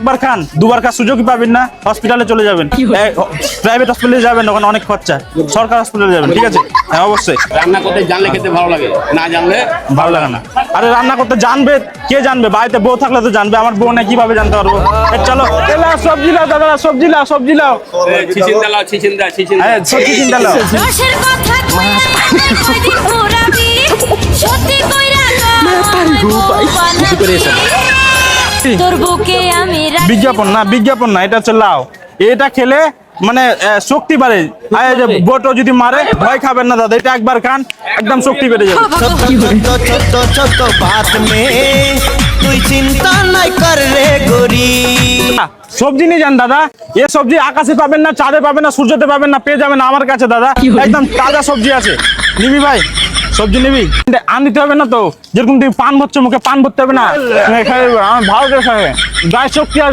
একবার খান দুবার খাওয়ার সুযোগই পাবেন না, হসপিটালে চলে যাবেন, প্রাইভেট হসপিটালে যাবেন, ওখানে অনেক খরচা, সরকার হসপিটালে যাবেন, ঠিক আছে? হ্যাঁ অবশ্যই। রান্না করতে জানলে খেতে ভালো লাগে, না জানলে ভালো লাগে না। আরে রান্না করতে জানবে, কে জানবে? বাড়িতে বউ থাকলে তো জানবে, আমার বউ না কিভাবে জানতে পারবো? চলো সবজি লাও দাদা, সবজি লাও, সবজি লাও, ছিচিন্দা লাও, ছিচিন্দা হ্যাঁ সবজি চিন্তা লাও। রসের কথা কইয়া কয়দিন ঘুরাবি সত্যি কইরা তোর বুকে আমি বিজ্ঞাপন না, বিজ্ঞাপন না, এটা হচ্ছে লাও। এটা খেলে মানে শক্তি বাড়ে। আর যে বটো যদি মারে ভয় খাবেন না দাদা, এটা একবার খান একদম শক্তি বেড়ে যাবে। ছোট ছোট বাত মে তুই চিন্তা নাই কর রে গরি। সবজি নিয়ে যান দাদা, এ সবজি আকাশে পাবেন না, চাঁদে পাবেন না, সূর্যতে পাবেন না, পেয়ে যাবেন আমার কাছে দাদা, একদম তাজা সবজি আছে। নিবি ভাই, সবজি নিবি? আন দিতে হবে না তো, যেরকম তুই পান ভরছো মুখে পান ভরতে হবে না, আমার ভালো করে খাবে, গায়ে শক্তি আসবে।